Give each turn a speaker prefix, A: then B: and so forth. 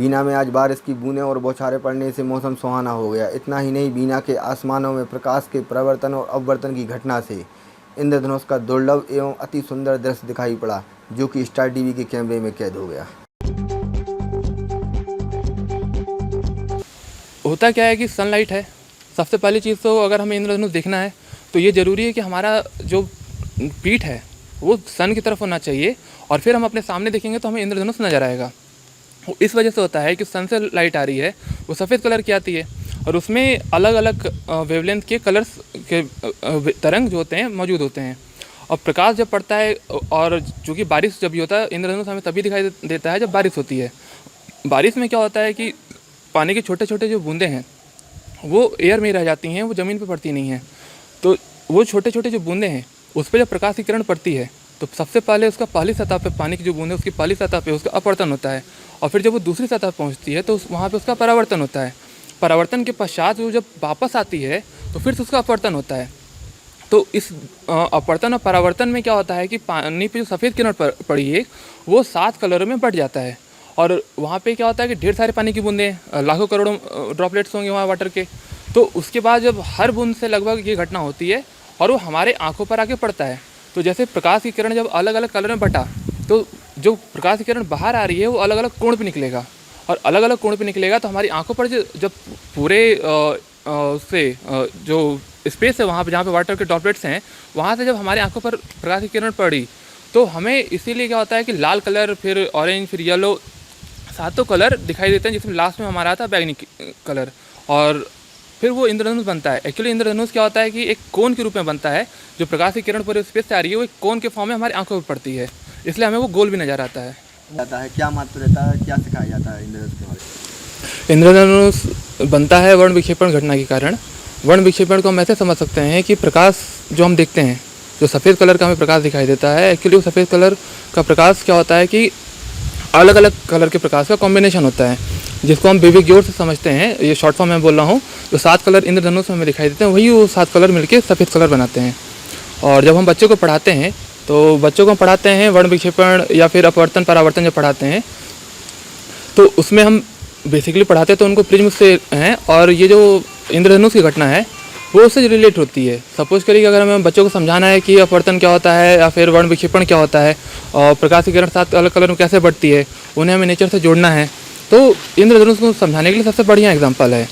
A: बीना में आज बारिश की बूंदें और बौछारें पड़ने से मौसम सुहाना हो गया। इतना ही नहीं, बीना के आसमानों में प्रकाश के परिवर्तन और अपवर्तन की घटना से इंद्रधनुष का दुर्लभ एवं अति सुंदर दृश्य दिखाई पड़ा, जो कि स्टार टीवी के कैमरे में कैद हो गया।
B: होता क्या है कि सनलाइट है। सबसे पहली चीज़ तो अगर हमें इंद्रधनुष देखना है तो ये ज़रूरी है कि हमारा जो पीठ है वो सन की तरफ होना चाहिए, और फिर हम अपने सामने देखेंगे तो हमें इंद्रधनुष नज़र आएगा। वो इस वजह से होता है कि सन से लाइट आ रही है, वो सफ़ेद कलर की आती है, और उसमें अलग अलग वेवलेंथ के कलर्स के तरंग जो होते हैं मौजूद होते हैं। और प्रकाश जब पड़ता है, और चूँकि बारिश जब भी होता है, इंद्रधनुष हमें तभी दिखाई देता है जब बारिश होती है। बारिश में क्या होता है कि पानी के छोटे छोटे जो बूंदें हैं वो एयर में रह जाती हैं, वो ज़मीन पे पड़ती नहीं हैं। तो वो छोटे छोटे जो बूंदें हैं उस पर जब प्रकाश की किरण पड़ती है तो सबसे पहले उसका पहली सतह पे, पानी की जो बूंद है उसकी पहली सतह पे उसका अपवर्तन होता है, और फिर जब वो दूसरी सतह पहुंचती है तो वहाँ पे उसका परावर्तन होता है। परावर्तन के पश्चात वो जब वापस आती है तो फिर से उसका अपवर्तन होता है। तो इस अपवर्तन और परावर्तन में क्या होता है कि पानी पे जो सफ़ेद किरण पड़ी है वो 7 कलरों में बट जाता है, और वहाँ पे क्या होता है कि ढेर सारे पानी की बूंदें, लाखों करोड़ों ड्रॉपलेट्स होंगे वहाँ वाटर के। तो उसके बाद जब हर बूंद से लगभग ये घटना होती है और वो हमारे आंखों पर आके पड़ता है। तो जैसे प्रकाश की किरण जब अलग अलग कलर में बटा तो जो प्रकाश की किरण बाहर आ रही है वो अलग अलग कोण पे निकलेगा, और अलग अलग कोण पे निकलेगा तो हमारी आंखों पर जब पूरे उससे जो स्पेस है वहाँ पे जहाँ पे वाटर के ड्रॉपलेट्स हैं वहाँ से जब हमारी आंखों पर प्रकाश की किरण पड़ी तो हमें इसीलिए क्या होता है कि लाल कलर, फिर ऑरेंज, फिर येलो, 7 कलर दिखाई देते हैं, जिसमें लास्ट में हमारा आता है बैगनी कलर, और फिर वो इंद्रधनुष बनता है। एक्चुअली इंद्रधनुष क्या होता है कि एक कोन के रूप में बनता है। जो प्रकाश की किरण पूरे स्पेस से आ रही है वो एक कोन के फॉर्म में हमारी आंखों पर पड़ती है, इसलिए हमें वो गोल भी नज़र आता है।
A: क्या महत्व रहता है, क्या सिखाया जाता है इंद्रधनुष के बारे में?
B: इंद्रधनुष बनता है वर्ण विक्षेपण घटना के कारण। वर्ण विक्षेपण को हम ऐसे समझ सकते हैं कि प्रकाश जो हम देखते हैं, जो सफ़ेद कलर का हमें प्रकाश दिखाई देता है, एक्चुअली वो सफ़ेद कलर का प्रकाश क्या होता है कि अलग अलग कलर के प्रकाश का कॉम्बिनेशन होता है, जिसको हम विविग्योर से समझते हैं। ये शॉर्ट फॉर्म में बोल रहा हूँ। जो 7 कलर इंद्रधनुष में हमें दिखाई देते हैं वही वो 7 कलर मिलके सफ़ेद कलर बनाते हैं। और जब हम बच्चों को पढ़ाते हैं तो बच्चों को पढ़ाते हैं वर्ण विक्षेपण या फिर अपवर्तन परावर्तन जब पढ़ाते हैं तो उसमें हम बेसिकली पढ़ाते हैं तो उनको प्रिज्म से हैं, और ये जो इंद्रधनुष की घटना है वो उससे रिलेट होती है। सपोज करिए कि अगर हमें बच्चों को समझाना है कि अपवर्तन क्या होता है या फिर वर्ण विक्षेपण क्या होता है और प्रकाश की किरण 7 अलग कलर में कैसे बढ़ती है, उन्हें हमें नेचर से जोड़ना है, तो इंद्रधनुष को समझाने के लिए सबसे बढ़िया एग्जाम्पल है।